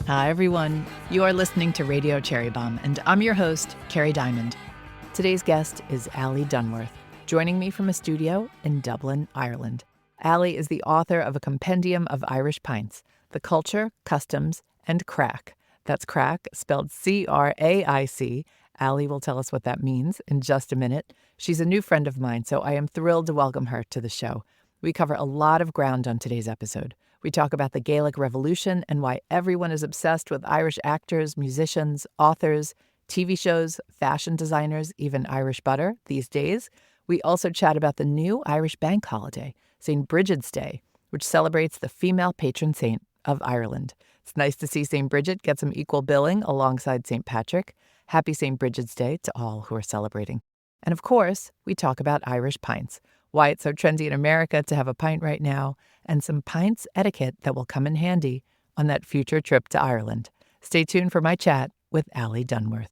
Hi, everyone. You are listening to Radio Cherry Bombe, and I'm your host, Kerry Diamond. Today's guest is Ali Dunworth, joining me from a studio in Dublin, Ireland. Ali is the author of a Compendium of Irish Pints, The Culture, Customs, and Craic. That's Craic, spelled C-R-A-I-C. Ali will tell us what that means in just a minute. She's a new friend of mine, so I am thrilled to welcome her to the show. We cover a lot of ground on today's episode. We talk about the Gaelic Revolution and why everyone is obsessed with Irish actors, musicians, authors, TV shows, fashion designers, even Irish butter these days. We also chat about the new Irish bank holiday, St. Brigid's Day, which celebrates the female patron saint of Ireland. It's nice to see St. Brigid get some equal billing alongside St. Patrick. Happy St. Brigid's Day to all who are celebrating. And of course, we talk about Irish pints, why it's so trendy in America to have a pint right now, and some pints etiquette that will come in handy on that future trip to Ireland. Stay tuned for my chat with Ali Dunworth.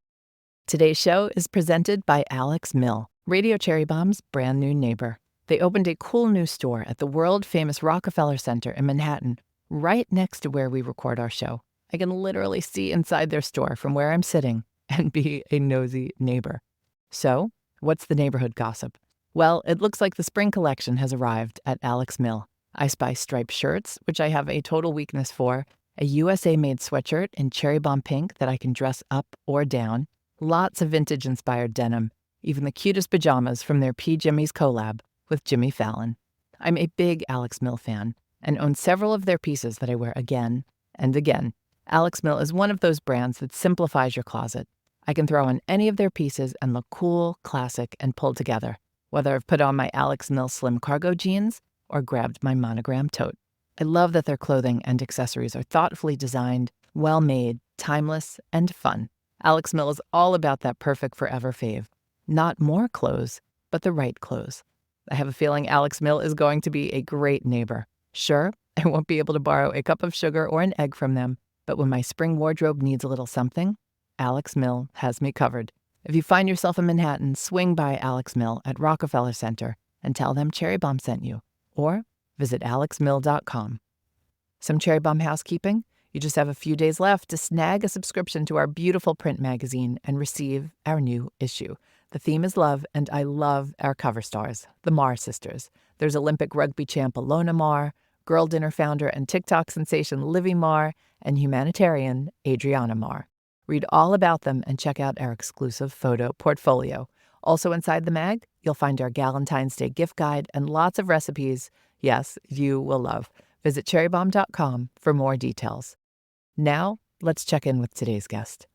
Today's show is presented by Alex Mill, Radio Cherry Bombe's brand new neighbor. They opened a cool new store at the world-famous Rockefeller Center in Manhattan, right next to where we record our show. I can literally see inside their store from where I'm sitting and be a nosy neighbor. So, what's the neighborhood gossip? Well, it looks like the spring collection has arrived at Alex Mill. I spy striped shirts, which I have a total weakness for, a USA-made sweatshirt in cherry bomb pink that I can dress up or down, lots of vintage-inspired denim, even the cutest pajamas from their P. Jimmy's collab with Jimmy Fallon. I'm a big Alex Mill fan and own several of their pieces that I wear again and again. Alex Mill is one of those brands that simplifies your closet. I can throw on any of their pieces and look cool, classic, and pulled together, whether I've put on my Alex Mill slim cargo jeans or grabbed my monogram tote. I love that their clothing and accessories are thoughtfully designed, well-made, timeless, and fun. Alex Mill is all about that perfect forever fave. Not more clothes, but the right clothes. I have a feeling Alex Mill is going to be a great neighbor. Sure, I won't be able to borrow a cup of sugar or an egg from them, but when my spring wardrobe needs a little something, Alex Mill has me covered. If you find yourself in Manhattan, swing by Alex Mill at Rockefeller Center and tell them Cherry Bombe sent you. Or visit alexmill.com. Some Cherry Bombe housekeeping? You just have a few days left to snag a subscription to our beautiful print magazine and receive our new issue. The theme is love, and I love our cover stars, the Marr sisters. There's Olympic rugby champ Ilona Marr, Girl Dinner founder and TikTok sensation Livy Marr, and humanitarian Adriana Marr. Read all about them and check out our exclusive photo portfolio. Also inside the mag, you'll find our Galentine's Day gift guide and lots of recipes, yes, you will love. Visit cherrybombe.com for more details. Now, let's check in with today's guest.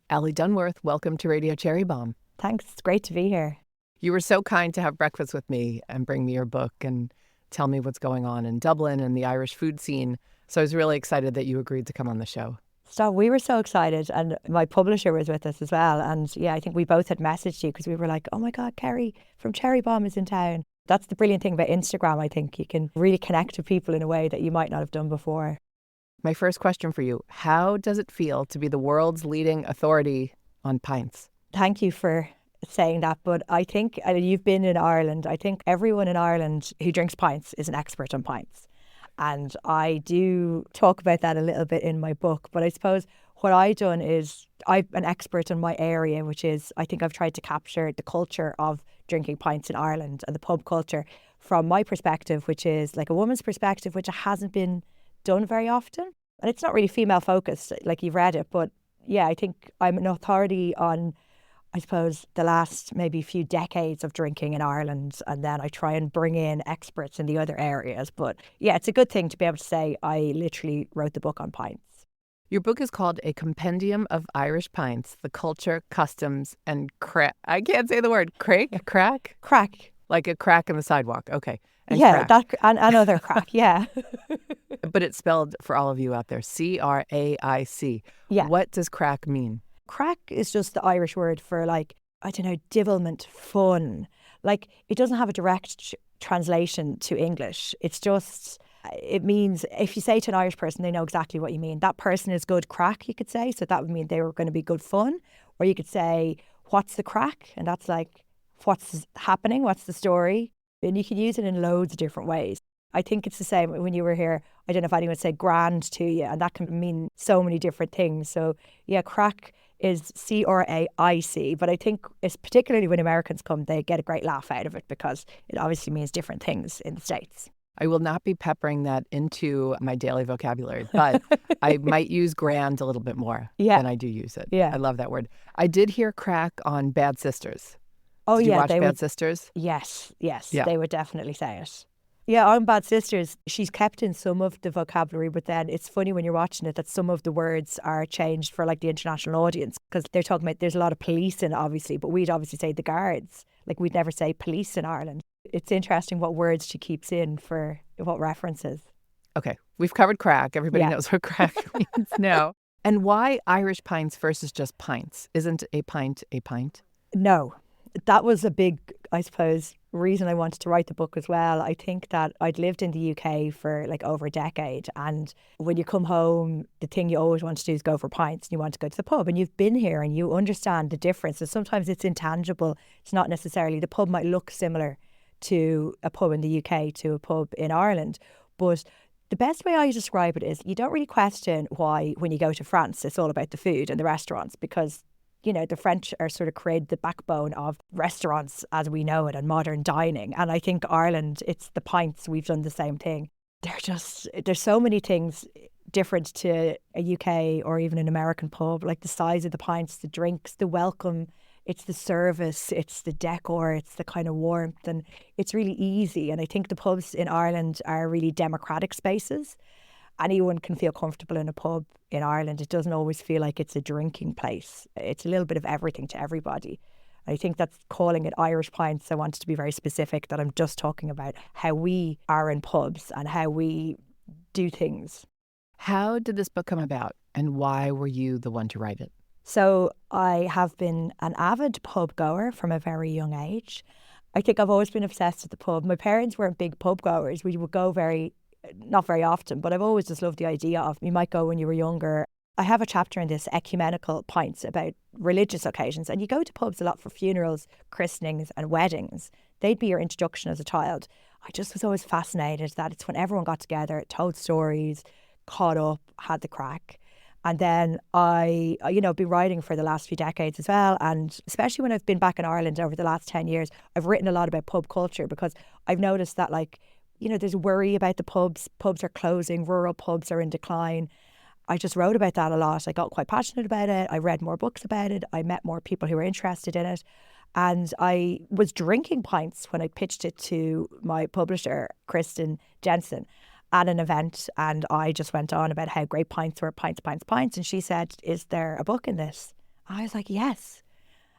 Ali Dunworth, welcome to Radio Cherry Bombe. Thanks, it's great to be here. You were so kind to have breakfast with me and bring me your book and tell me what's going on in Dublin and the Irish food scene. So I was really excited that you agreed to come on the show. So we were so excited, and my publisher was with us as well. And yeah, I think we both had messaged you because we were like, oh my God, Kerry from Cherry Bombe is in town. That's the brilliant thing about Instagram, I think. You can really connect to people in a way that you might not have done before. My first question for you, how does it feel to be the world's leading authority on pints? Thank you for saying that, but I think you've been in Ireland. I think everyone in Ireland who drinks pints is an expert on pints. And I do talk about that a little bit in my book. But I suppose what I've done is I'm an expert in my area, which is I think I've tried to capture the culture of drinking pints in Ireland and the pub culture from my perspective, which is like a woman's perspective, which hasn't been done very often. And it's not really female focused, like you've read it. But yeah, I think I'm an authority on, I suppose, the last maybe few decades of drinking in Ireland, and then I try and bring in experts in the other areas. But yeah, it's a good thing to be able to say I literally wrote the book on pints. Your book is called A Compendium of Irish Pints, The Culture, Customs, and Craic. I can't say the word. Craic? Crack? Crack. Like a crack in the sidewalk. Okay. And yeah, crack. and another crack, yeah. But it's spelled, for all of you out there, C-R-A-I-C. Yeah. What does crack mean? Crack is just the Irish word for, like, I don't know, divilment, fun. Like, it doesn't have a direct translation to English. It's just, it means, if you say to an Irish person, they know exactly what you mean. That person is good crack, you could say. So that would mean they were going to be good fun. Or you could say, what's the crack? And that's like, what's happening? What's the story? And you can use it in loads of different ways. I think it's the same when you were here. I don't know if anyone would say grand to you, and that can mean so many different things. So yeah, Craic is Craic, but I think it's particularly when Americans come, they get a great laugh out of it because it obviously means different things in the States. I will not be peppering that into my daily vocabulary, but I might use grand a little bit more than I do use it. Yeah. I love that word. I did hear Craic on Bad Sisters. Oh, did you watch they Bad would, Sisters? Yes, Yeah. they would definitely say it. Yeah, on Bad Sisters, she's kept in some of the vocabulary, but then it's funny when you're watching it that some of the words are changed for like the international audience because they're talking about there's a lot of police in it, obviously, but we'd obviously say the guards. Like we'd never say police in Ireland. It's interesting what words she keeps in for what references. Okay, we've covered Craic. Everybody Yeah. knows what Craic means now. And why Irish pints versus just pints? Isn't a pint a pint? No, that was a big, I suppose, reason I wanted to write the book as well. I think that I'd lived in the UK for like over a decade, and when you come home, the thing you always want to do is go for pints and you want to go to the pub, and you've been here and you understand the difference. And sometimes it's intangible. It's not necessarily, the pub might look similar to a pub in the UK to a pub in Ireland, but the best way I describe it is you don't really question why when you go to France it's all about the food and the restaurants, because you know, the French are sort of created the backbone of restaurants as we know it and modern dining. And I think Ireland, it's the pints, we've done the same thing. There's so many things different to a UK or even an American pub, like the size of the pints, the drinks, the welcome, it's the service, it's the decor, it's the kind of warmth, and it's really easy. And I think the pubs in Ireland are really democratic spaces. Anyone can feel comfortable in a pub in Ireland. It doesn't always feel like it's a drinking place. It's a little bit of everything to everybody. I think that's calling it Irish pints. I wanted to be very specific that I'm just talking about how we are in pubs and how we do things. How did this book come about and why were you the one to write it? So I have been an avid pub goer from a very young age. I think I've always been obsessed with the pub. My parents weren't big pub goers. We would go not very often, but I've always just loved the idea of you might go when you were younger. I have a chapter in this ecumenical pints about religious occasions, and you go to pubs a lot for funerals, christenings and weddings. They'd be your introduction as a child. I just was always fascinated that it's when everyone got together, told stories, caught up, had the crack. And then I, been writing for the last few decades as well. And especially when I've been back in Ireland over the last 10 years, I've written a lot about pub culture because I've noticed that there's worry about the pubs. Pubs are closing. Rural pubs are in decline. I just wrote about that a lot. I got quite passionate about it. I read more books about it. I met more people who were interested in it. And I was drinking pints when I pitched it to my publisher, Kristen Jensen, at an event. And I just went on about how great pints were, pints. And she said, is there a book in this? I was like, yes.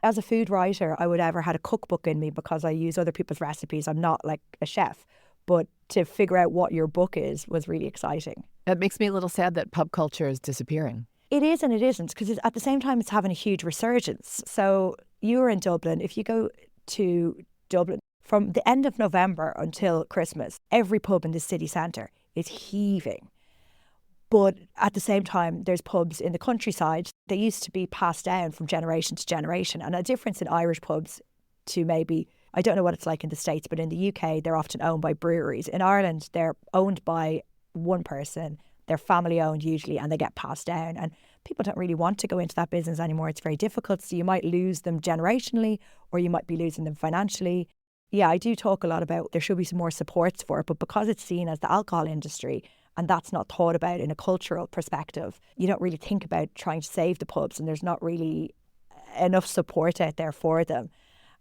As a food writer, I would ever had a cookbook in me because I use other people's recipes. I'm not like a chef. But to figure out what your book is was really exciting. That makes me a little sad that pub culture is disappearing. It is and it isn't, because at the same time it's having a huge resurgence. So you were in Dublin. If you go to Dublin from the end of November until Christmas, every pub in the city centre is heaving. But at the same time, there's pubs in the countryside. They used to be passed down from generation to generation. And a difference in Irish pubs to maybe, I don't know what it's like in the States, but in the UK, they're often owned by breweries. In Ireland, they're owned by one person. They're family owned usually, and they get passed down. And people don't really want to go into that business anymore. It's very difficult. So you might lose them generationally, or you might be losing them financially. Yeah, I do talk a lot about there should be some more supports for it, but because it's seen as the alcohol industry, and that's not thought about in a cultural perspective, you don't really think about trying to save the pubs, and there's not really enough support out there for them.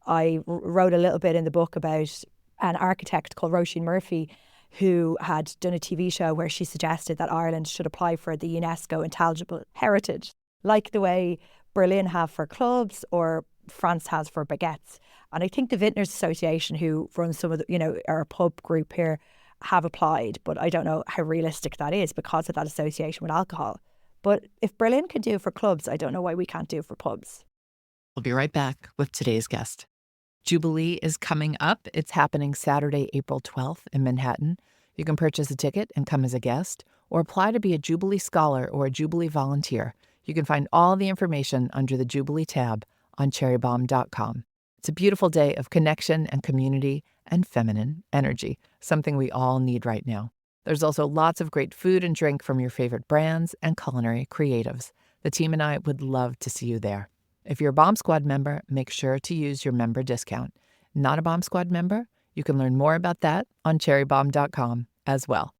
I wrote a little bit in the book about an architect called Roisin Murphy who had done a TV show where she suggested that Ireland should apply for the UNESCO Intangible Heritage, like the way Berlin have for clubs or France has for baguettes. And I think the Vintners Association, who runs some of the, our pub group here, have applied, but I don't know how realistic that is because of that association with alcohol. But if Berlin can do it for clubs, I don't know why we can't do it for pubs. We'll be right back with today's guest. Jubilee is coming up. It's happening Saturday, April 12th in Manhattan. You can purchase a ticket and come as a guest, or apply to be a Jubilee Scholar or a Jubilee Volunteer. You can find all the information under the Jubilee tab on cherrybombe.com. It's a beautiful day of connection and community and feminine energy. something we all need right now. There's also lots of great food and drink from your favorite brands and culinary creatives. The team and I would love to see you there. If you're a Bombe Squad member, make sure to use your member discount. Not a Bombe Squad member? You can learn more about that on cherrybombe.com as well.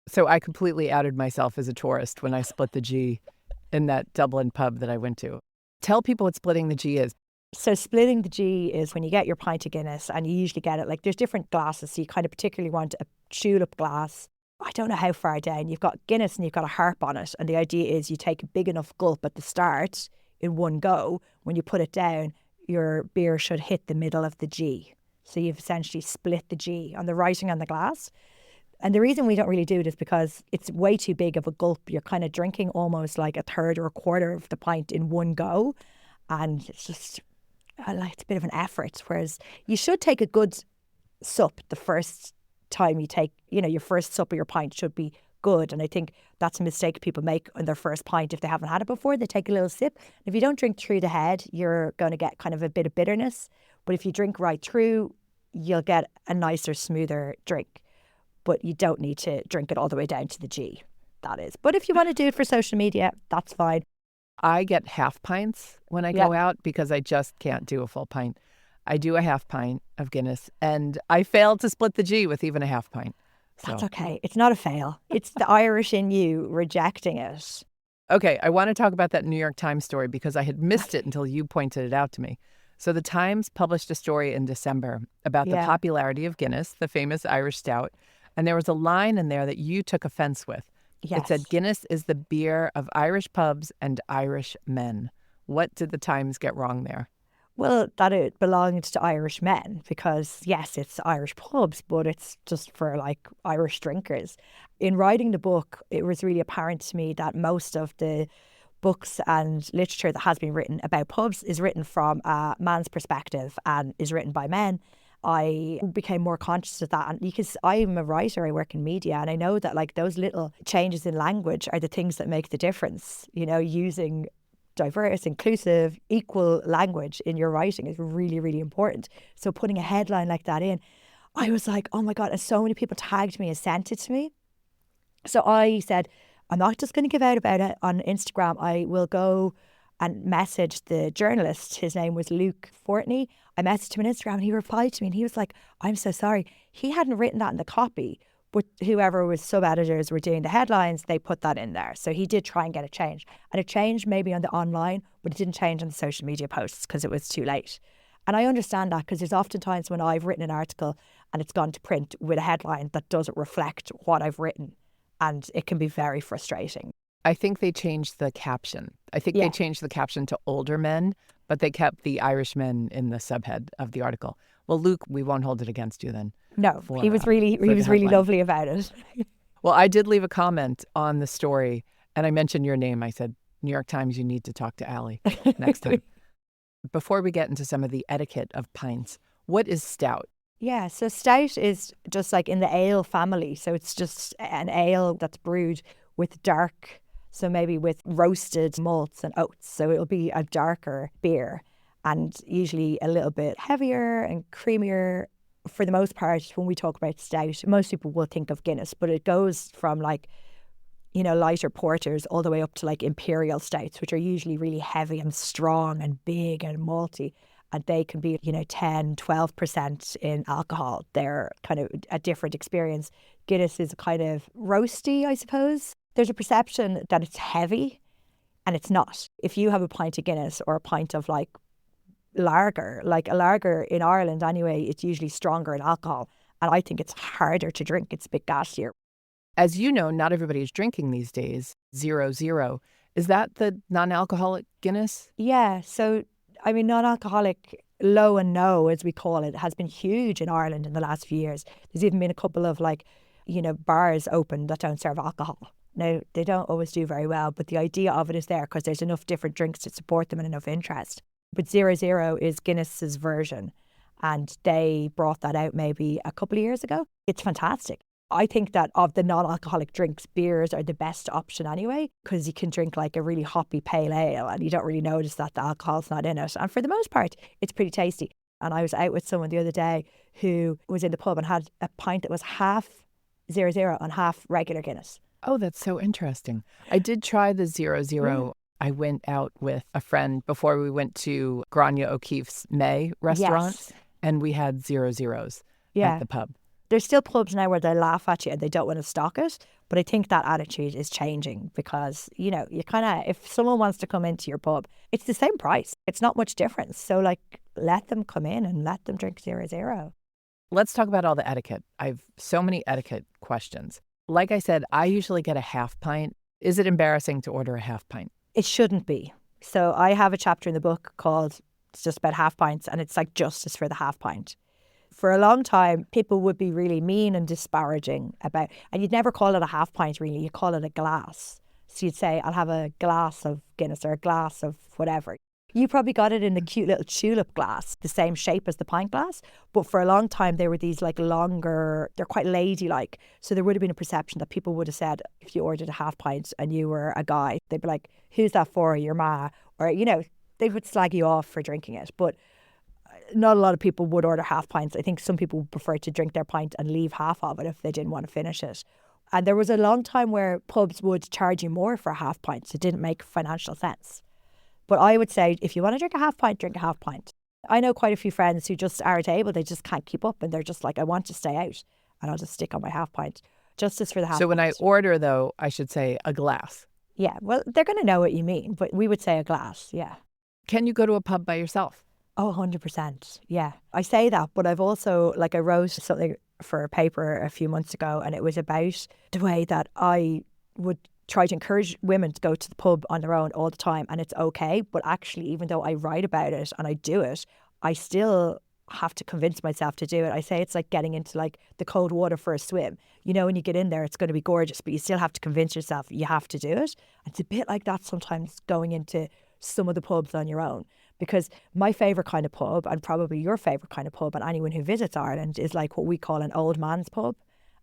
So I completely outed myself as a tourist when I split the G in that Dublin pub that I went to. Tell people what splitting the G is. So splitting the G is when you get your pint of Guinness, and you usually get it, like, there's different glasses. So you kind of particularly want a tulip glass. I don't know how far down. You've got Guinness and you've got a harp on it. And the idea is you take a big enough gulp at the start in one go. When you put it down, your beer should hit the middle of the G. So you've essentially split the G on the writing on the glass. And the reason we don't really do it is because it's way too big of a gulp. You're kind of drinking almost like a third or a quarter of the pint in one go. And it's just, it's a bit of an effort. Whereas you should take a good sup the first time you take, your first sup of your pint should be good. And I think that's a mistake people make on their first pint if they haven't had it before. They take a little sip. If you don't drink through the head, you're going to get kind of a bit of bitterness. But if you drink right through, you'll get a nicer, smoother drink. But you don't need to drink it all the way down to the G, that is. But if you want to do it for social media, that's fine. I get half pints when I go out because I just can't do a full pint. I do a half pint of Guinness, and I failed to split the G with even a half pint. So. That's okay. It's not a fail. It's the Irish in you rejecting it. Okay, I want to talk about that New York Times story because I had missed it until you pointed it out to me. So the Times published a story in December about the popularity of Guinness, the famous Irish stout, and there was a line in there that you took offense with. Yes. It said, Guinness is the beer of Irish pubs and Irish men. What did the Times get wrong there? Well, that it belonged to Irish men because, yes, it's Irish pubs, but it's just for like Irish drinkers. In writing the book, it was really apparent to me that most of the books and literature that has been written about pubs is written from a man's perspective and is written by men. I became more conscious of that, and because I'm a writer, I work in media, and I know that like those little changes in language are the things that make the difference. Using diverse, inclusive, equal language in your writing is really, really important. So putting a headline like that in, I was like, oh my God, and so many people tagged me and sent it to me. So I said, I'm not just going to give out about it on Instagram. I will go and message the journalist. His name was Luke Fortney. I messaged him on Instagram and he replied to me and he was like, I'm so sorry. He hadn't written that in the copy, but whoever was sub-editors were doing the headlines, they put that in there. So he did try and get it changed. And it changed maybe on the online, but it didn't change on the social media posts because it was too late. And I understand that because there's often times when I've written an article and it's gone to print with a headline that doesn't reflect what I've written. And it can be very frustrating. I think they changed the caption. I think they changed the caption to older men, but they kept the Irish men in the subhead of the article. Well, Luke, we won't hold it against you then. No, he was really lovely about it. Well, I did leave a comment on the story and I mentioned your name. I said, New York Times, you need to talk to Ali next time. Before we get into some of the etiquette of pints, what is stout? Yeah, so stout is just like in the ale family. So it's just an ale that's brewed with dark, so maybe with roasted malts and oats. So it'll be a darker beer and usually a little bit heavier and creamier. For the most part, when we talk about stout, most people will think of Guinness, but it goes from like, lighter porters all the way up to like imperial stouts, which are usually really heavy and strong and big and malty. And they can be, 10, 12% in alcohol. They're kind of a different experience. Guinness is kind of roasty, I suppose. There's a perception that it's heavy, and it's not. If you have a pint of Guinness or a pint of like a lager in Ireland anyway, it's usually stronger in alcohol. And I think it's harder to drink. It's a bit gassier. As you know, not everybody is drinking these days. 0.0. Is that the non-alcoholic Guinness? Yeah. So, non-alcoholic low and no, as we call it, has been huge in Ireland in the last few years. There's even been a couple of bars open that don't serve alcohol. Now, they don't always do very well, but the idea of it is there because there's enough different drinks to support them and enough interest. But 0.0 is Guinness's version, and they brought that out maybe a couple of years ago. It's fantastic. I think that of the non-alcoholic drinks, beers are the best option anyway, because you can drink like a really hoppy pale ale and you don't really notice that the alcohol's not in it. And for the most part, it's pretty tasty. And I was out with someone the other day who was in the pub and had a pint that was half 0-0 and half regular Guinness. Oh, that's so interesting. I did try the 0-0. Yeah. I went out with a friend before we went to Grania O'Keefe's May restaurant, Yes. and we had 0-0s at Yeah. the pub. There's still pubs now where they laugh at you and they don't want to stock it. But I think that attitude is changing because, you know, you kind of, if someone wants to come into your pub, it's the same price. It's not much difference. So, like, let them come in and let them drink 0-0. Let's talk about all the etiquette. I've so many etiquette questions. Like I said, I usually get a half pint. Is it embarrassing to order a half pint? It shouldn't be. So I have a chapter in the book called, it's just about half pints, and it's like justice for the half pint. For a long time, people would be really mean and disparaging about, and you'd never call it a half pint really, you call it a glass. So you'd say, I'll have a glass of Guinness or a glass of whatever. You probably got it in the cute little tulip glass, the same shape as the pint glass. But for a long time, they were these like longer, they're quite ladylike. So there would have been a perception that people would have said, if you ordered a half pint and you were a guy, they'd be like, who's that for? Your ma? Or, you know, they would slag you off for drinking it. But not a lot of people would order half pints. I think some people would prefer to drink their pint and leave half of it if they didn't want to finish it. And there was a long time where pubs would charge you more for a half pint. So it didn't make financial sense. But I would say, if you want to drink a half pint, drink a half pint. I know quite a few friends who just aren't able, they just can't keep up and they're just like, I want to stay out and I'll just stick on my half pint. Justice for the half pint. So when I order, though, I should say a glass. Yeah, well, they're going to know what you mean, but we would say a glass, yeah. Can you go to a pub by yourself? Oh, 100%. Yeah. I say that, but I've also, like, I wrote something for a paper a few months ago and it was about the way that I would try to encourage women to go to the pub on their own all the time, and it's okay. But actually, even though I write about it and I do it, I still have to convince myself to do it. I say it's like getting into like the cold water for a swim. You know, when you get in there, it's going to be gorgeous, but you still have to convince yourself you have to do it. It's a bit like that sometimes going into some of the pubs on your own. Because my favourite kind of pub, and probably your favourite kind of pub, and anyone who visits Ireland, is like what we call an old man's pub.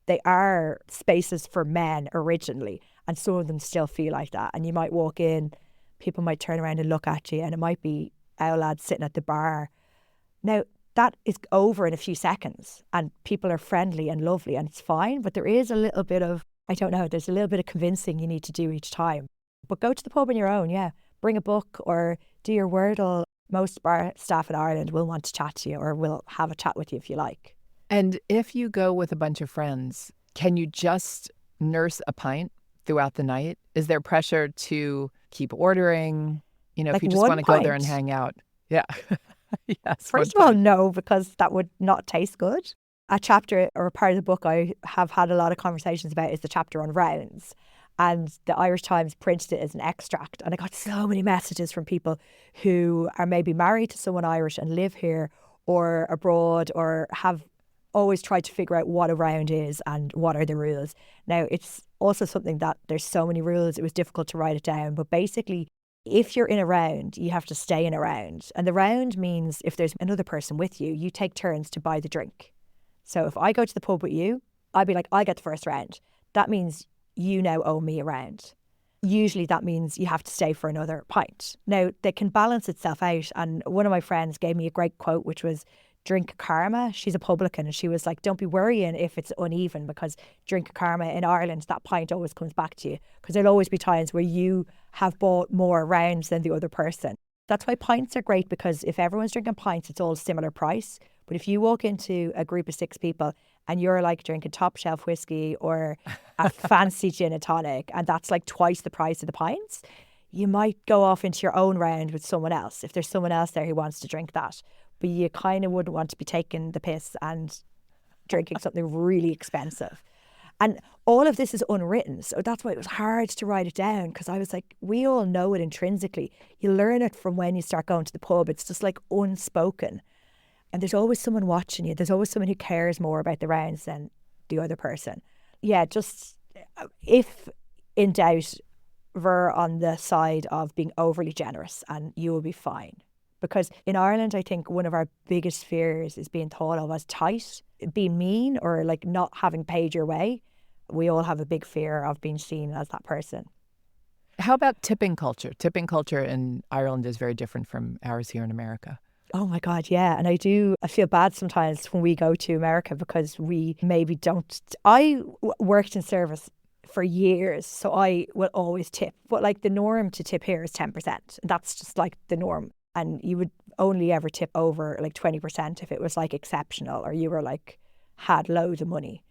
They are spaces for men originally, and some of them still feel like that. And you might walk in, people might turn around and look at you, and it might be our lads sitting at the bar. Now, that is over in a few seconds, and people are friendly and lovely, and it's fine. But there is a little bit of, I don't know, there's a little bit of convincing you need to do each time. But go to the pub on your own, yeah. Bring a book or do your Wordle. Most bar staff in Ireland will want to chat to you or will have a chat with you if you like. And if you go with a bunch of friends, can you just nurse a pint throughout the night? Is there pressure to keep ordering? You know, Like if you just one want to go there and pint? hang out. Yeah. Yes. First of all, no, because that would not taste good. A chapter or a part of the book I have had a lot of conversations about is the chapter on rounds. And the Irish Times printed it as an extract. And I got so many messages from people who are maybe married to someone Irish and live here or abroad or have always tried to figure out what a round is and what are the rules. Now, it's also something that there's so many rules, it was difficult to write it down. But basically, if you're in a round, you have to stay in a round. And the round means if there's another person with you, you take turns to buy the drink. So if I go to the pub with you, I'd be like, I get the first round. That means you now owe me a round. Usually that means you have to stay for another pint. Now, they can balance itself out. And one of my friends gave me a great quote, which was, drink karma. She's a publican. And she was like, don't be worrying if it's uneven because drink karma in Ireland, that pint always comes back to you. Because there'll always be times where you have bought more rounds than the other person. That's why pints are great, because if everyone's drinking pints, it's all similar price. But if you walk into a group of 6 people and you're like drinking top shelf whiskey or a fancy gin and tonic, and that's like twice the price of the pints, you might go off into your own round with someone else if there's someone else there who wants to drink that. But you kind of wouldn't want to be taking the piss and drinking something really expensive. And all of this is unwritten. So that's why it was hard to write it down, because I was like, we all know it intrinsically. You learn it from when you start going to the pub. It's just like unspoken. And there's always someone watching you. There's always someone who cares more about the rounds than the other person. Yeah, just if in doubt, we're on the side of being overly generous and you will be fine. Because in Ireland, I think one of our biggest fears is being thought of as tight, being mean, or like not having paid your way. We all have a big fear of being seen as that person. How about tipping culture? Tipping culture in Ireland is very different from ours here in America. Oh my God, yeah. And I feel bad sometimes when we go to America because we maybe don't. Worked in service for years, so I will always tip. But like the norm to tip here is 10%. That's just like the norm. And you would only ever tip over like 20% if it was like exceptional or you were like had loads of money.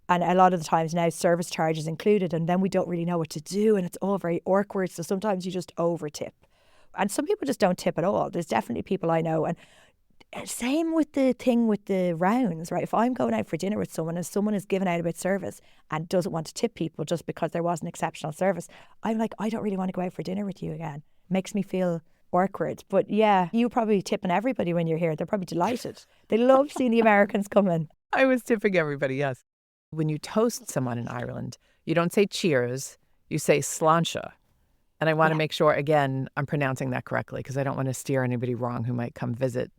And a lot of the times now service charge is included and then we don't really know what to do and it's all very awkward. So sometimes you just over tip. And some people just don't tip at all. There's definitely people I know. And same with the thing with the rounds, right? If I'm going out for dinner with someone and someone is giving out about service and doesn't want to tip people just because there wasn't exceptional service, I'm like, I don't really want to go out for dinner with you again. Makes me feel awkward. But yeah, you probably tipping everybody when you're here. They're probably delighted. They love seeing the Americans coming. I was tipping everybody, yes. When you toast someone in Ireland, you don't say cheers, you say sláinte. And I want to make sure, again, I'm pronouncing that correctly because I don't want to steer anybody wrong who might come visit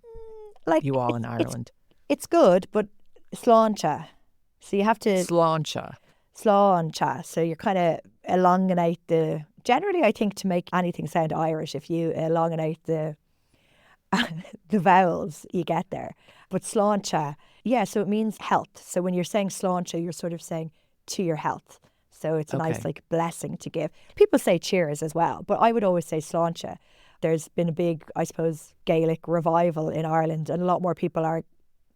you all in Ireland. It's good, but sláinte. So you have to... Sláinte. Sláinte. So you're kind of elongate the... Generally, I think to make anything sound Irish, if you elongate the vowels, you get there. But sláinte, yeah, so it means health. So when you're saying sláinte, you're sort of saying to your health. So it's a nice like blessing to give. People say cheers as well, but I would always say sláinte. There's been a big, I suppose, Gaelic revival in Ireland and a lot more people are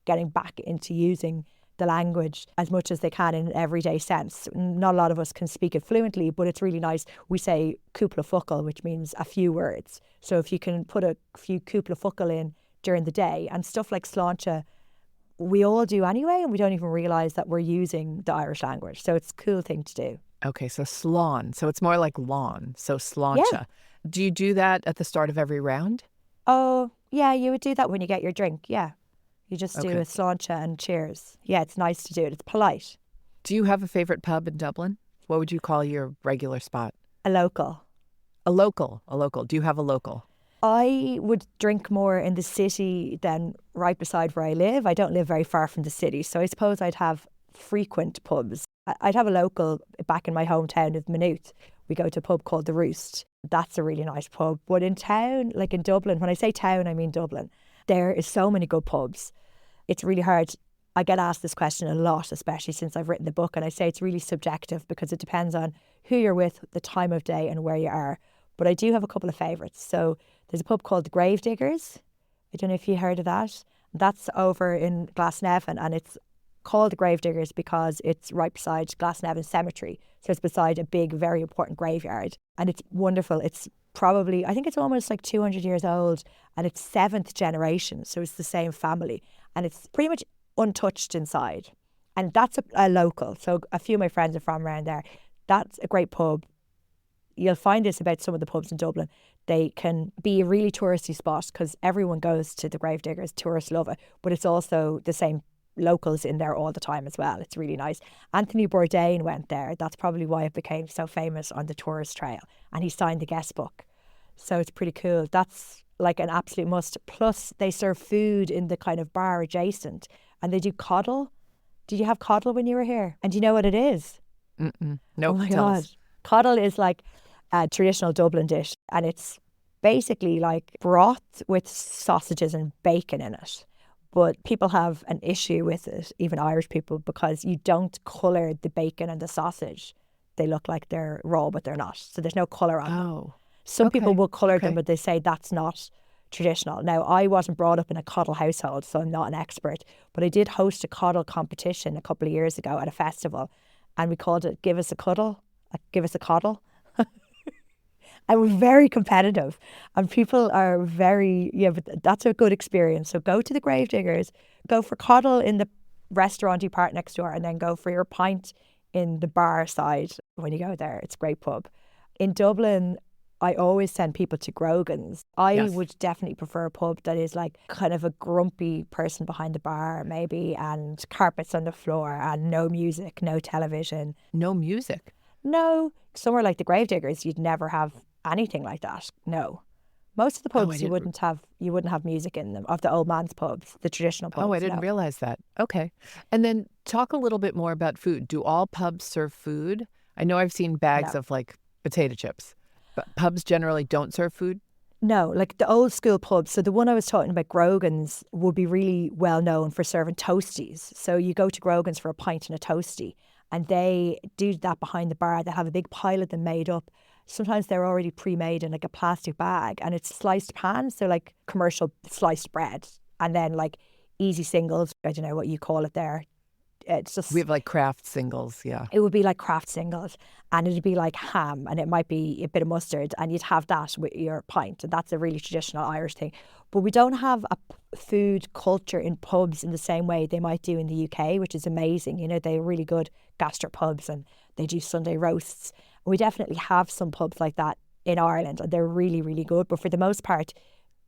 getting back into using the language as much as they can in an everyday sense. Not a lot of us can speak it fluently, but it's really nice. We say cúpla focal, which means a few words. So if you can put a few cúpla focal in during the day and stuff like sláinte, we all do anyway, and we don't even realise that we're using the Irish language. So it's a cool thing to do. Okay, so slán. So it's more like lawn. So sláinte. Yeah. Do you do that at the start of every round? Oh, yeah, you would do that when you get your drink, yeah. You just do a sláinte and cheers. Yeah, it's nice to do it. It's polite. Do you have a favourite pub in Dublin? What would you call your regular spot? A local. A local. Do you have a local? I would drink more in the city than right beside where I live. I don't live very far from the city, so I suppose I'd have frequent pubs. I'd have a local back in my hometown of Maynooth. We go to a pub called The Roost. That's a really nice pub. But in town, like in Dublin, when I say town, I mean Dublin, there is so many good pubs. It's really hard. I get asked this question a lot, especially since I've written the book, and I say it's really subjective because it depends on who you're with, the time of day and where you are. But I do have a couple of favourites. So there's a pub called the Gravediggers. I don't know if you heard of that. That's over in Glasnevin, and it's called the Gravediggers because it's right beside Glasnevin Cemetery. So it's beside a big, very important graveyard. And it's wonderful. It's probably, I think it's almost like 200 years old, and it's 7th generation. So it's the same family. And it's pretty much untouched inside. And that's a local. So a few of my friends are from around there. That's a great pub. You'll find this about some of the pubs in Dublin. They can be a really touristy spot because everyone goes to the Gravediggers. Tourists love it. But it's also the same locals in there all the time as well. It's really nice. Anthony Bourdain went there. That's probably why it became so famous on the tourist trail. And he signed the guest book. So it's pretty cool. That's like an absolute must. Plus, they serve food in the kind of bar adjacent. And they do coddle. Did you have coddle when you were here? And do you know what it is? Mm-mm. No, oh my God. Coddle is like a traditional Dublin dish. And it's basically like broth with sausages and bacon in it. But people have an issue with it, even Irish people, because you don't colour the bacon and the sausage. They look like they're raw, but they're not. So there's no colour on them. Some people will colour them, but they say that's not traditional. Now, I wasn't brought up in a coddle household, so I'm not an expert. But I did host a coddle competition a couple of years ago at a festival. And we called it Give Us a Cuddle, Give Us a Coddle. And we're very competitive, and people are very, but that's a good experience. So go to the Gravediggers, go for coddle in the restauranty part next door, and then go for your pint in the bar side when you go there. It's a great pub. In Dublin, I always send people to Grogan's. I would definitely prefer a pub that is like kind of a grumpy person behind the bar maybe, and carpets on the floor and no music, no television. No music? No. Somewhere like the Gravediggers, you'd never have anything like that. No. Most of the pubs you wouldn't have music in them, of the old man's pubs, the traditional pubs. Oh, I didn't realize that. Okay. And then talk a little bit more about food. Do all pubs serve food? I know I've seen bags of like potato chips, but pubs generally don't serve food? No, like the old school pubs. So the one I was talking about, Grogan's, would be really well known for serving toasties. So you go to Grogan's for a pint and a toastie, and they do that behind the bar. They have a big pile of them made up. Sometimes they're already pre-made in like a plastic bag, and it's sliced pan, so like commercial sliced bread, and then like easy singles. I don't know what you call it there. It's just, We have like craft singles, yeah. it would be like craft singles, and it'd be like ham, and it might be a bit of mustard, and you'd have that with your pint, and that's a really traditional Irish thing. But we don't have a food culture in pubs in the same way they might do in the UK, which is amazing. You know, they're really good gastropubs, and they do Sunday roasts. We definitely have some pubs like that in Ireland, and they're really, really good. But for the most part,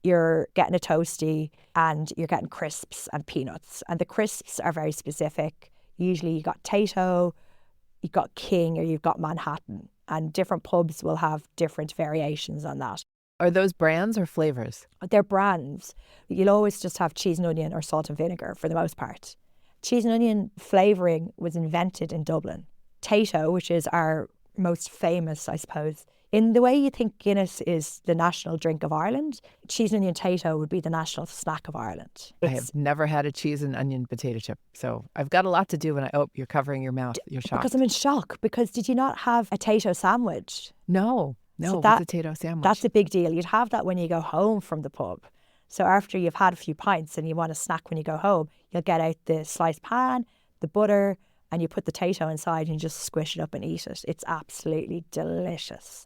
you're getting a toastie and you're getting crisps and peanuts. And the crisps are very specific. Usually you got Tato, you've got King, or you've got Manhattan. And different pubs will have different variations on that. Are those brands or flavors? They're brands. You'll always just have cheese and onion or salt and vinegar for the most part. Cheese and onion flavouring was invented in Dublin. Tato, which is our most famous, I suppose. In the way you think Guinness is the national drink of Ireland, cheese and onion Tato would be the national snack of Ireland. I have never had a cheese and onion potato chip, so I've got a lot to do when you're covering your mouth. You're shocked. Because I'm in shock, because did you not have a Tato sandwich? No, So what's a potato sandwich? That's a big deal. You'd have that when you go home from the pub. So after you've had a few pints and you want a snack when you go home, you'll get out the sliced pan, the butter, and you put the Tato inside and you just squish it up and eat it. It's absolutely delicious.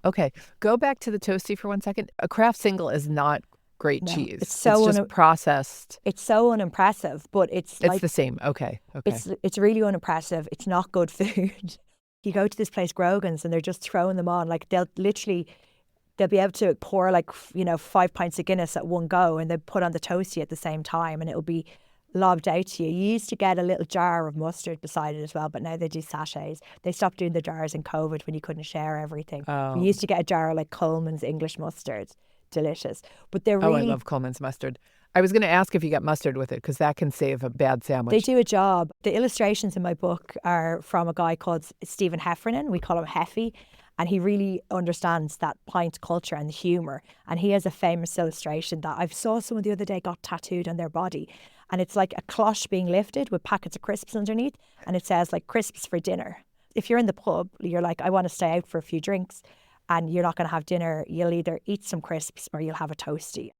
Okay. Go back to the toastie for 1 second. A craft single is not great No, cheese. it's so just processed. It's so unimpressive, but it's the same. Okay. It's really unimpressive. It's not good food. You go to this place, Grogan's, and they're just throwing them on. Like they'll be able to pour like, 5 pints of Guinness at one go, and they put on the toastie at the same time, and it'll be lobbed out to you. You used to get a little jar of mustard beside it as well, but now they do sachets. They stopped doing the jars in COVID when you couldn't share everything. Oh. We used to get a jar of like Coleman's English mustard. Delicious. But they're really... I love Coleman's mustard. I was going to ask if you got mustard with it, because that can save a bad sandwich. They do a job. The illustrations in my book are from a guy called Stephen Heffernan. We call him Heffy. And he really understands that pint culture and the humour. And he has a famous illustration that I saw someone the other day got tattooed on their body. And it's like a cloche being lifted with packets of crisps underneath. And it says like crisps for dinner. If you're in the pub, you're like, I want to stay out for a few drinks, and you're not going to have dinner. You'll either eat some crisps or you'll have a toastie.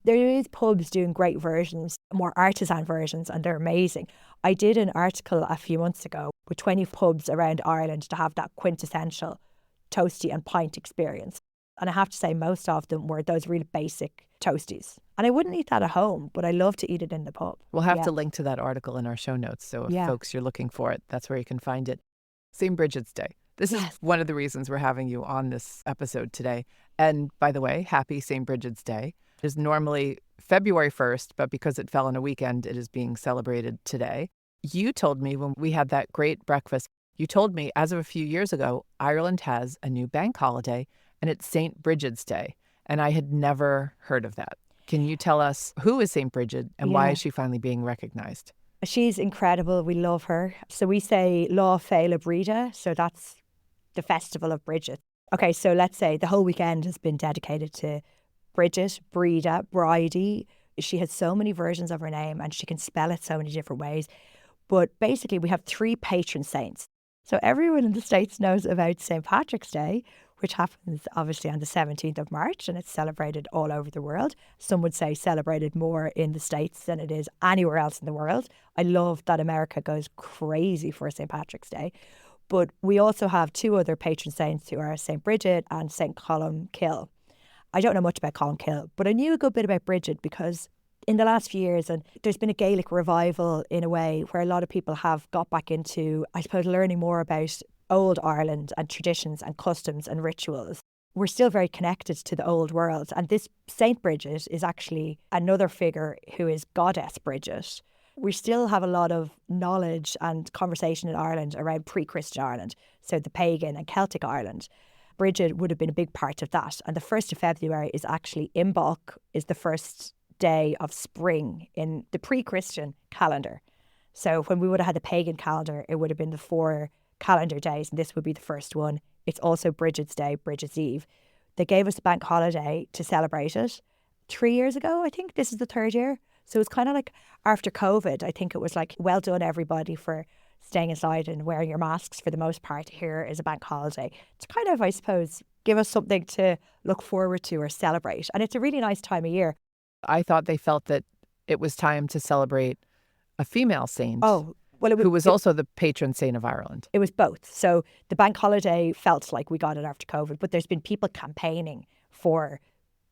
There is pubs doing great versions, more artisan versions, and they're amazing. I did an article a few months ago with 20 pubs around Ireland to have that quintessential toastie and pint experience. And I have to say most of them were those really basic toasties. And I wouldn't eat that at home, but I love to eat it in the pub. We'll have to link to that article in our show notes. So if folks, you're looking for it, that's where you can find it. St. Brigid's Day. This is one of the reasons we're having you on this episode today. And by the way, happy St. Brigid's Day. It is normally February 1st, but because it fell on a weekend, it is being celebrated today. You told me when we had that great breakfast, you told me as of a few years ago, Ireland has a new bank holiday, and it's St. Brigid's Day. And I had never heard of that. Can you tell us who is St. Brigid and why is she finally being recognized? She's incredible. We love her. So we say Lá Féile Bride. So that's the festival of Brigid. Okay, so let's say the whole weekend has been dedicated to Brigid, Brida, Bridie. She has so many versions of her name and she can spell it so many different ways. But basically we have 3 patron saints. So everyone in the States knows about St. Patrick's Day, which happens obviously on the 17th of March, and it's celebrated all over the world. Some would say celebrated more in the States than it is anywhere else in the world. I love that America goes crazy for St. Patrick's Day. But we also have 2 other patron saints who are St. Brigid and St. Columkill. I don't know much about Columkill, but I knew a good bit about Brigid because in the last few years, and there's been a Gaelic revival in a way where a lot of people have got back into, I suppose, learning more about old Ireland and traditions and customs and rituals. We're still very connected to the old world. And this Saint Brigid is actually another figure who is Goddess Brigid. We still have a lot of knowledge and conversation in Ireland around pre-Christian Ireland, so the pagan and Celtic Ireland. Brigid would have been a big part of that. And the 1st of February is actually Imbolc, is the first day of spring in the pre-Christian calendar. So when we would have had the pagan calendar, it would have been the 4 calendar days, and this would be the first one. It's also Brigid's Day, Brigid's Eve. They gave us a bank holiday to celebrate it 3 years ago, I think. This is the third year. So it's kind of like after COVID, I think it was like, well done, everybody, for staying inside and wearing your masks for the most part. Here is a bank holiday. It's kind of, I suppose, give us something to look forward to or celebrate. And it's a really nice time of year. I thought they felt that it was time to celebrate a female saint Oh, well, who was also the patron saint of Ireland. it was both. So the bank holiday felt like we got it after COVID, but there's been people campaigning for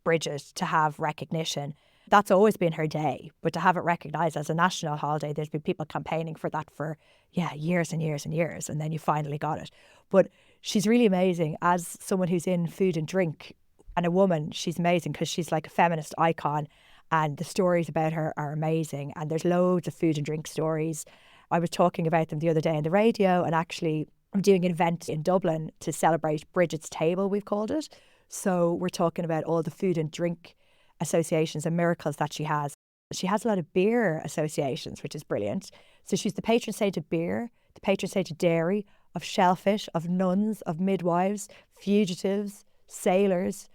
Brigid to have recognition. That's always been her day, but to have it recognised as a national holiday, there's been people campaigning for that for, years and years and years, and then you finally got it. But she's really amazing. As someone who's in food and drink and a woman, she's amazing because she's like a feminist icon, and the stories about her are amazing, and there's loads of food and drink stories. I was talking about them the other day on the radio, and actually I'm doing an event in Dublin to celebrate Brigid's Table, we've called it. So we're talking about all the food and drink associations and miracles that she has. She has a lot of beer associations, which is brilliant. So she's the patron saint of beer, the patron saint of dairy, of shellfish, of nuns, of midwives, fugitives, sailors,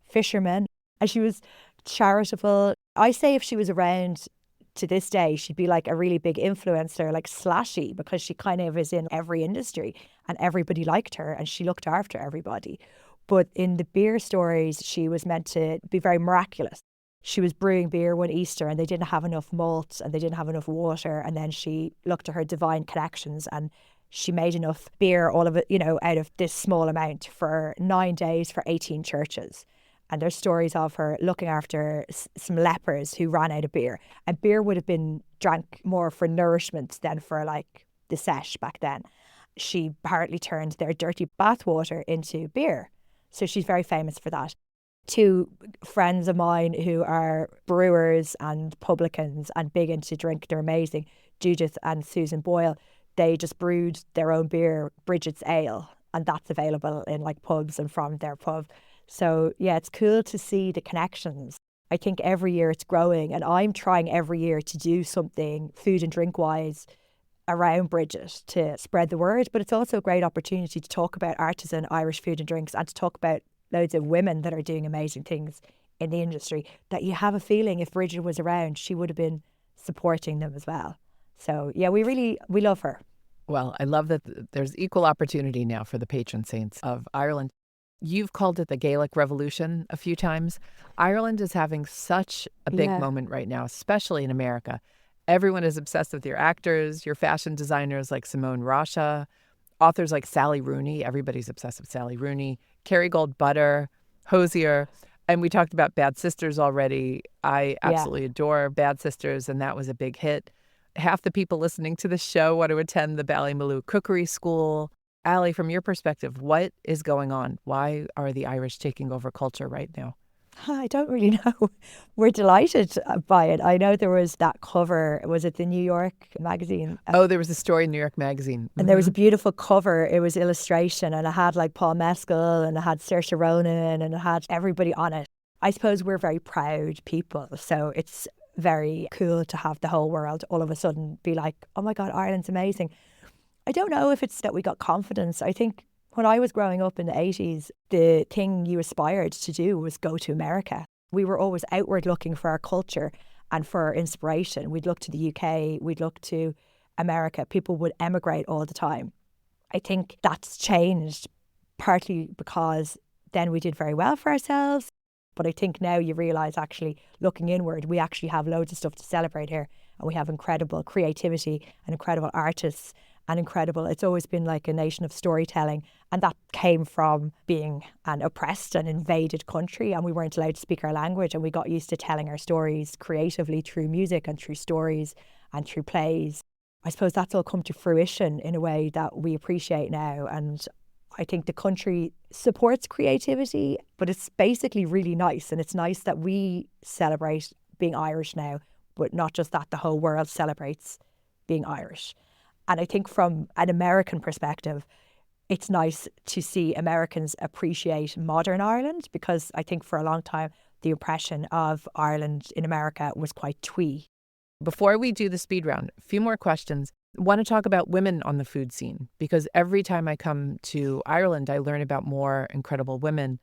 fishermen. And she was charitable. I say if she was around to this day, she'd be like a really big influencer, like Slashy, because she kind of is in every industry and everybody liked her and she looked after everybody. But in the beer stories, she was meant to be very miraculous. She was brewing beer one Easter and they didn't have enough malt and they didn't have enough water. And then she looked to her divine connections and she made enough beer, all of it, out of this small amount for 9 days for 18 churches. And there's stories of her looking after some lepers who ran out of beer. And beer would have been drank more for nourishment than for like the sesh back then. She apparently turned their dirty bathwater into beer. So she's very famous for that. Two friends of mine who are brewers and publicans and big into drink, they're amazing, Judith and Susan Boyle, they just brewed their own beer, Brigid's Ale, and that's available in like pubs and from their pub. So yeah, it's cool to see the connections. I think every year it's growing and I'm trying every year to do something food and drink wise around Brigid to spread the word, but it's also a great opportunity to talk about artisan Irish food and drinks and to talk about loads of women that are doing amazing things in the industry that you have a feeling if Brigid was around, she would have been supporting them as well. So yeah, we love her. Well, I love that there's equal opportunity now for the patron saints of Ireland. You've called it the Gaelic Revolution a few times. Ireland is having such a big moment right now, especially in America. Everyone is obsessed with your actors, your fashion designers like Simone Rocha, authors like Sally Rooney. Everybody's obsessed with Sally Rooney, Kerry Butter, Hosier. And we talked about Bad Sisters already. I absolutely adore Bad Sisters, and that was a big hit. Half the people listening to the show want to attend the Ballymaloo Cookery School. Ali, from your perspective, what is going on? Why are the Irish taking over culture right now? I don't really know. We're delighted by it. I know there was that cover. Was it the New York magazine? Oh, there was a story in New York magazine. And there was a beautiful cover. It was illustration and it had like Paul Mescal and it had Saoirse Ronan and it had everybody on it. I suppose we're very proud people. So it's very cool to have the whole world all of a sudden be like, oh my God, Ireland's amazing. I don't know if it's that we got confidence. I think when I was growing up in the 80s, the thing you aspired to do was go to America. We were always outward looking for our culture and for our inspiration. We'd look to the UK, we'd look to America. People would emigrate all the time. I think that's changed partly because then we did very well for ourselves. But I think now you realise actually looking inward, we actually have loads of stuff to celebrate here. And we have incredible creativity and incredible artists and incredible. It's always been like a nation of storytelling. And that came from being an oppressed and invaded country. And we weren't allowed to speak our language. And we got used to telling our stories creatively through music and through stories and through plays. I suppose that's all come to fruition in a way that we appreciate now. And I think the country supports creativity, but it's basically really nice. And it's nice that we celebrate being Irish now, but not just that, the whole world celebrates being Irish. And I think from an American perspective, it's nice to see Americans appreciate modern Ireland, because I think for a long time, the impression of Ireland in America was quite twee. Before we do the speed round, a few more questions. I want to talk about women on the food scene, because every time I come to Ireland, I learn about more incredible women.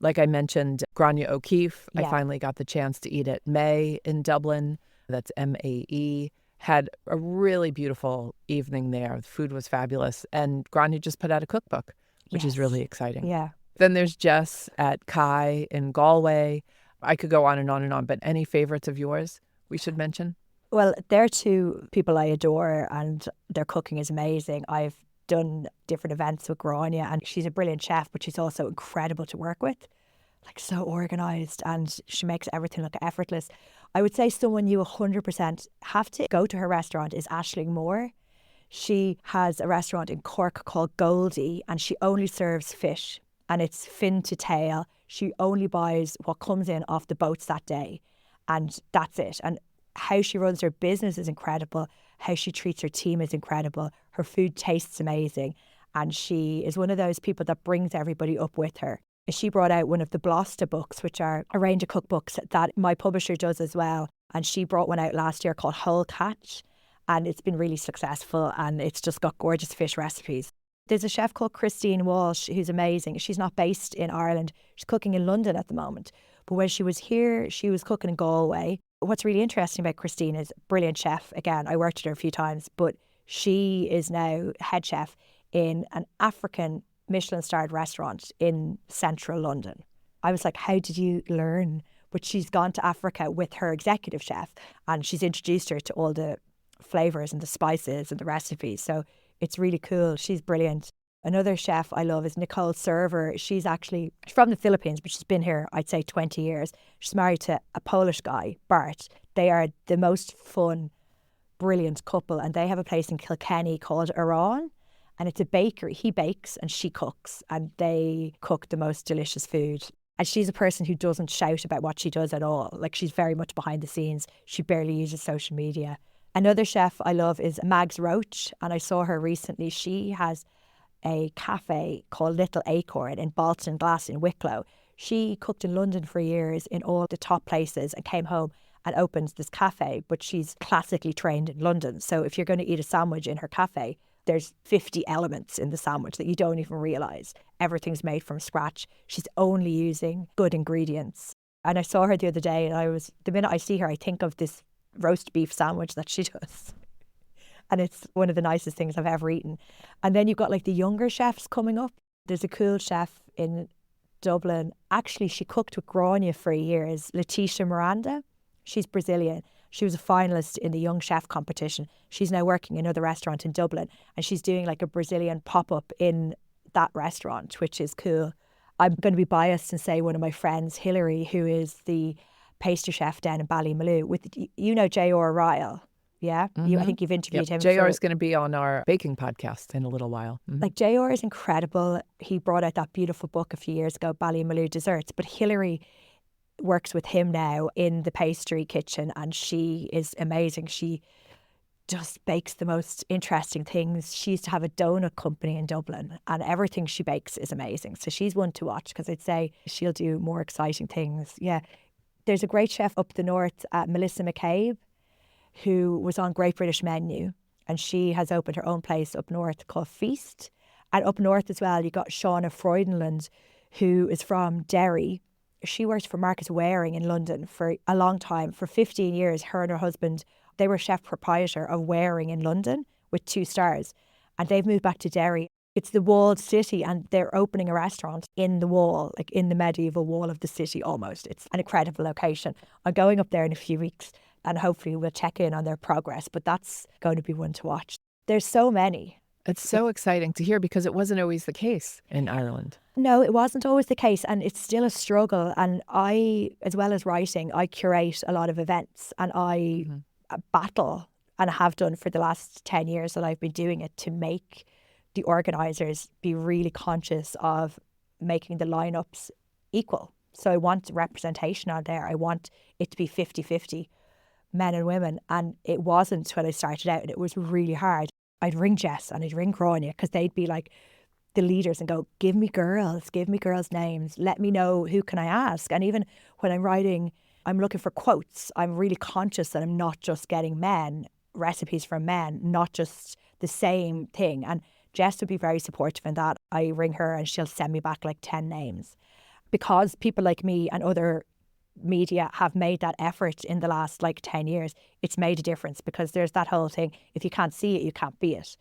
Like I mentioned, Grania O'Keeffe. I Yeah. finally got the chance to eat at May in Dublin. That's Mae. Had a really beautiful evening there. The food was fabulous. And Grania just put out a cookbook, which is Yes. really exciting. Yeah. Then there's Jess at Kai in Galway. I could go on and on and on, but any favorites of yours we should mention? Well, they're two people I adore and their cooking is amazing. I've done different events with Grania and she's a brilliant chef, but she's also incredible to work with. Like so organised and she makes everything look effortless. I would say someone you 100% have to go to her restaurant is Aisling Moore. She has a restaurant in Cork called Goldie and she only serves fish and it's fin to tail. She only buys what comes in off the boats that day and that's it. And how she runs her business is incredible. How she treats her team is incredible. Her food tastes amazing. And she is one of those people that brings everybody up with her. She brought out one of the Blosta books, which are a range of cookbooks that my publisher does as well. And she brought one out last year called Whole Catch. And it's been really successful and it's just got gorgeous fish recipes. There's a chef called Christine Walsh who's amazing. She's not based in Ireland. She's cooking in London at the moment. But when she was here, she was cooking in Galway. What's really interesting about Christine is brilliant chef. Again, I worked with her a few times, but she is now head chef in an African Michelin-starred restaurant in central London. I was like, how did you learn? But she's gone to Africa with her executive chef and she's introduced her to all the flavours and the spices and the recipes. So it's really cool. She's brilliant. Another chef I love is Nicole Server. She's from the Philippines, but she's been here, I'd say, 20 years. She's married to a Polish guy, Bart. They are the most fun, brilliant couple, and they have a place in Kilkenny called Iran, and it's a bakery. He bakes and she cooks, and they cook the most delicious food. And she's a person who doesn't shout about what she does at all. Like, she's very much behind the scenes. She barely uses social media. Another chef I love is Mags Roach, and I saw her recently. She has a cafe called Little Acorn in Balton Glass in Wicklow. She cooked in London for years in all the top places and came home and opened this cafe, but she's classically trained in London. So if you're going to eat a sandwich in her cafe, there's 50 elements in the sandwich that you don't even realise. Everything's made from scratch. She's only using good ingredients. And I saw her the other day and the minute I see her, I think of this roast beef sandwich that she does. And it's one of the nicest things I've ever eaten. And then you've got like the younger chefs coming up. There's a cool chef in Dublin. Actually, she cooked with Grania for years, Letitia Miranda. She's Brazilian. She was a finalist in the Young Chef competition. She's now working in another restaurant in Dublin and she's doing like a Brazilian pop-up in that restaurant, which is cool. I'm going to be biased and say one of my friends, Hilary, who is the pastry chef down in Ballymaloe, with, you know, J.R. Ryle. Yeah, Mm-hmm. I think you've interviewed him. JR is going to be on our baking podcast in a little while. Mm-hmm. Like, JR is incredible. He brought out that beautiful book a few years ago, Ballymaloe Desserts. But Hilary works with him now in the pastry kitchen and she is amazing. She just bakes the most interesting things. She used to have a donut company in Dublin and everything she bakes is amazing. So she's one to watch because I'd say she'll do more exciting things. Yeah. There's a great chef up the north, Melissa McCabe, who was on Great British Menu, and she has opened her own place up north called Feast. And up north as well, you got Shauna Freudenland, who is from Derry. She worked for Marcus Waring in London for a long time. For 15 years, her and her husband, they were chef proprietor of Waring in London with 2 stars. And they've moved back to Derry. It's the walled city and they're opening a restaurant in the wall, like in the medieval wall of the city almost. It's an incredible location. I'm going up there in a few weeks and hopefully we'll check in on their progress, but that's going to be one to watch. There's so many. It's so exciting to hear because it wasn't always the case in Ireland. No, it wasn't always the case and it's still a struggle. And I, as well as writing, I curate a lot of events and I battle and have done for the last 10 years that I've been doing it to make the organisers be really conscious of making the lineups equal. So I want representation on there. I want it to be 50-50. Men and women, and it wasn't when I started out, and it was really hard. I'd ring Jess and I'd ring Grania because they'd be like the leaders and go, give me girls names, let me know who can I ask. And even when I'm writing, I'm looking for quotes. I'm really conscious that I'm not just getting recipes from men, not just the same thing. And Jess would be very supportive in that. I ring her and she'll send me back like 10 names. because people like me and other media have made that effort in the last like 10 years, it's made a difference, because there's that whole thing, if you can't see it, you can't be it.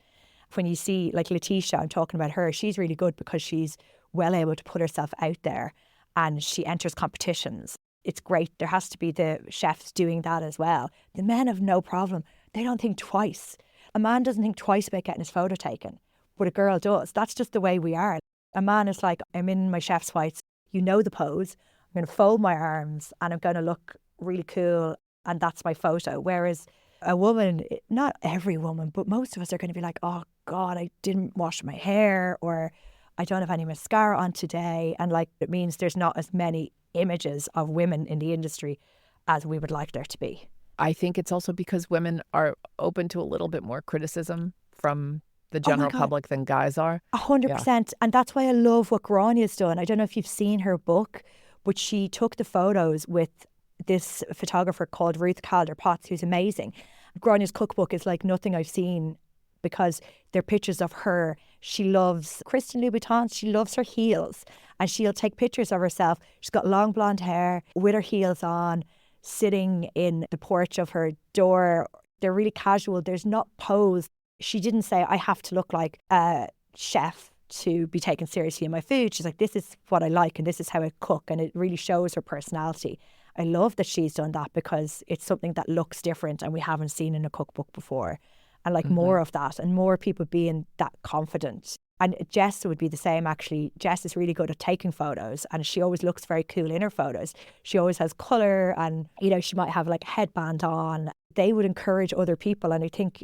When you see like Letitia, I'm talking about her, she's really good because she's well able to put herself out there and she enters competitions. It's great. There has to be the chefs doing that as well. The men have no problem. They don't think twice. A man doesn't think twice about getting his photo taken, but a girl does. That's just the way we are. A man is like, I'm in my chef's whites. You know the pose. I'm going to fold my arms and I'm going to look really cool, and that's my photo. Whereas a woman, not every woman, but most of us are going to be like, oh God, I didn't wash my hair, or I don't have any mascara on today. And like, it means there's not as many images of women in the industry as we would like there to be. I think it's also because women are open to a little bit more criticism from the general public than guys are. 100%. And that's why I love what Grania's done. I don't know if you've seen her book, but she took the photos with this photographer called Ruth Calder Potts, who's amazing. Grania's cookbook is like nothing I've seen, because they're pictures of her. She loves Christian Louboutins. She loves her heels, and she'll take pictures of herself. She's got long blonde hair with her heels on, sitting in the porch of her door. They're really casual. There's not pose. She didn't say, I have to look like a chef to be taken seriously in my food. She's like, this is what I like and this is how I cook. And it really shows her personality. I love that she's done that, because it's something that looks different and we haven't seen in a cookbook before. And like more of that, and more people being that confident. And Jess would be the same, actually. Jess is really good at taking photos, and she always looks very cool in her photos. She always has colour, and, you know, she might have like a headband on. They would encourage other people. And I think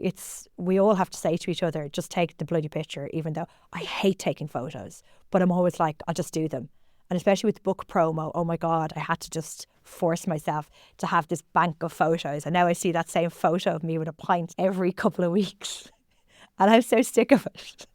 we all have to say to each other, just take the bloody picture, even though I hate taking photos. But I'm always like, I'll just do them. And especially with the book promo, oh my God, I had to just force myself to have this bank of photos. And now I see that same photo of me with a pint every couple of weeks. And I'm so sick of it.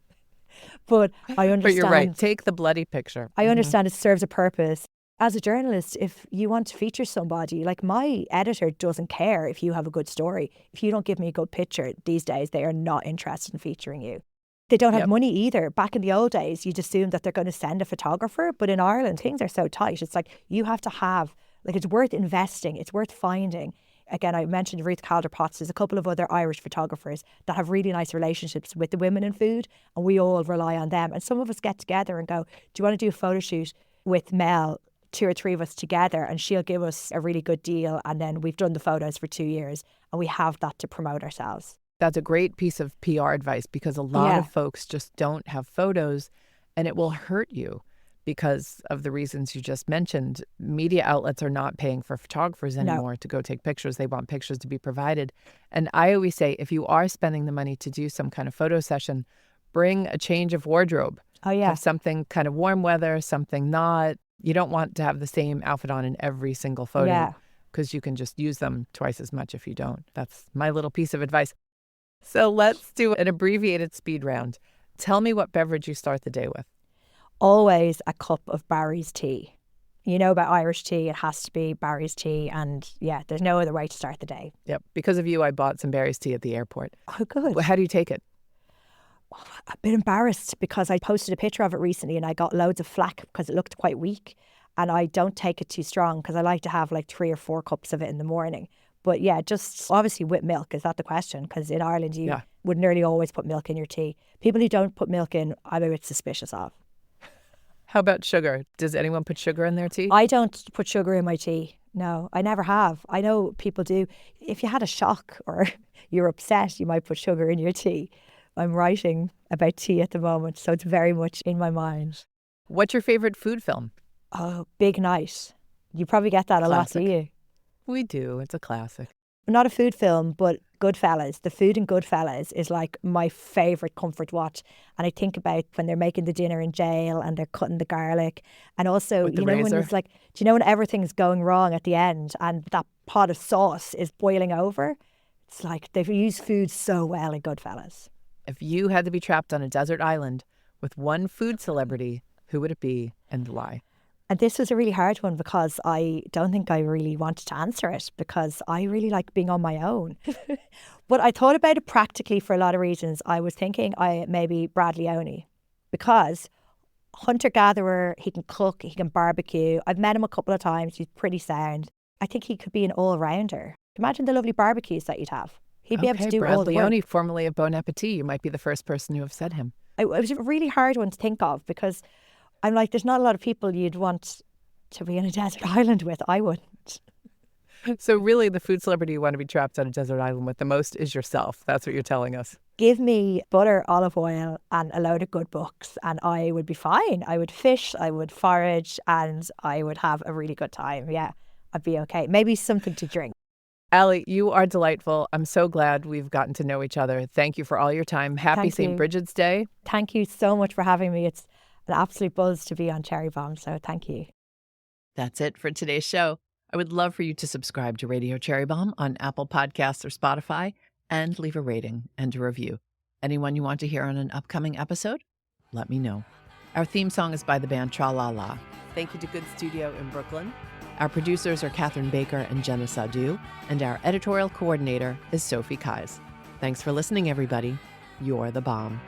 But I understand. But you're right. Take the bloody picture. I understand it serves a purpose. As a journalist, if you want to feature somebody, like my editor doesn't care if you have a good story. If you don't give me a good picture these days, they are not interested in featuring you. They don't have money either. Back in the old days, you'd assume that they're going to send a photographer. But in Ireland, things are so tight. It's like you have to have, like, it's worth investing. It's worth finding. Again, I mentioned Ruth Calder Potts. There's a couple of other Irish photographers that have really nice relationships with the women in food, and we all rely on them. And some of us get together and go, do you want to do a photo shoot with Mel, 2 or 3 of us together, and she'll give us a really good deal. And then we've done the photos for 2 years and we have that to promote ourselves. That's a great piece of PR advice, because a lot of folks just don't have photos, and it will hurt you because of the reasons you just mentioned. Media outlets are not paying for photographers anymore to go take pictures. They want pictures to be provided. And I always say, if you are spending the money to do some kind of photo session, bring a change of wardrobe. Oh, yeah. Have something kind of warm weather, something not. You don't want to have the same outfit on in every single photo, because you can just use them twice as much if you don't. That's my little piece of advice. So let's do an abbreviated speed round. Tell me what beverage you start the day with. Always a cup of Barry's tea. You know about Irish tea, it has to be Barry's tea. And yeah, there's no other way to start the day. Yep. Because of you, I bought some Barry's tea at the airport. Oh, good. How do you take it? A bit embarrassed, because I posted a picture of it recently and I got loads of flack because it looked quite weak. And I don't take it too strong, because I like to have like 3 or 4 cups of it in the morning. But yeah, just obviously with milk. Is that the question? Because in Ireland, you would nearly always put milk in your tea. People who don't put milk in, I'm a bit suspicious of. How about sugar? Does anyone put sugar in their tea? I don't put sugar in my tea. No, I never have. I know people do. If you had a shock or you're upset, you might put sugar in your tea. I'm writing about tea at the moment, so it's very much in my mind. What's your favorite food film? Oh, Big Night. You probably get that a lot, do you? We do. It's a classic. Not a food film, but Goodfellas. The food in Goodfellas is like my favourite comfort watch. And I think about when they're making the dinner in jail and they're cutting the garlic. And also, you know, when it's like, do you know when everything's going wrong at the end and that pot of sauce is boiling over? It's like they've used food so well in Goodfellas. If you had to be trapped on a desert island with one food celebrity, who would it be and why? And this was a really hard one, because I don't think I really wanted to answer it, because I really like being on my own. But I thought about it practically for a lot of reasons. I was thinking maybe Brad Leone, because hunter-gatherer, he can cook, he can barbecue. I've met him a couple of times. He's pretty sound. I think he could be an all-rounder. Imagine the lovely barbecues that you'd have. He'd be able to do Brad all the work. Leone, formerly of Bon Appetit. You might be the first person who have said him. It was a really hard one to think of because I'm like, there's not a lot of people you'd want to be in a desert island with. I wouldn't. So really, the food celebrity you want to be trapped on a desert island with the most is yourself. That's what you're telling us. Give me butter, olive oil, and a load of good books, and I would be fine. I would fish, I would forage, and I would have a really good time. Yeah, I'd be okay. Maybe something to drink. Ali, you are delightful. I'm so glad we've gotten to know each other. Thank you for all your time. Happy Thank St. you. Brigid's Day. Thank you so much for having me. It's an absolute buzz to be on Cherry Bombe, so thank you. That's it for today's show. I would love for you to subscribe to Radio Cherry Bombe on Apple Podcasts or Spotify and leave a rating and a review. Anyone you want to hear on an upcoming episode? Let me know. Our theme song is by the band Tra La La. Thank you to Good Studio in Brooklyn. Our producers are Catherine Baker and Jenna Sadu, and our editorial coordinator is Sophie Kais. Thanks for listening, everybody. You're the bomb.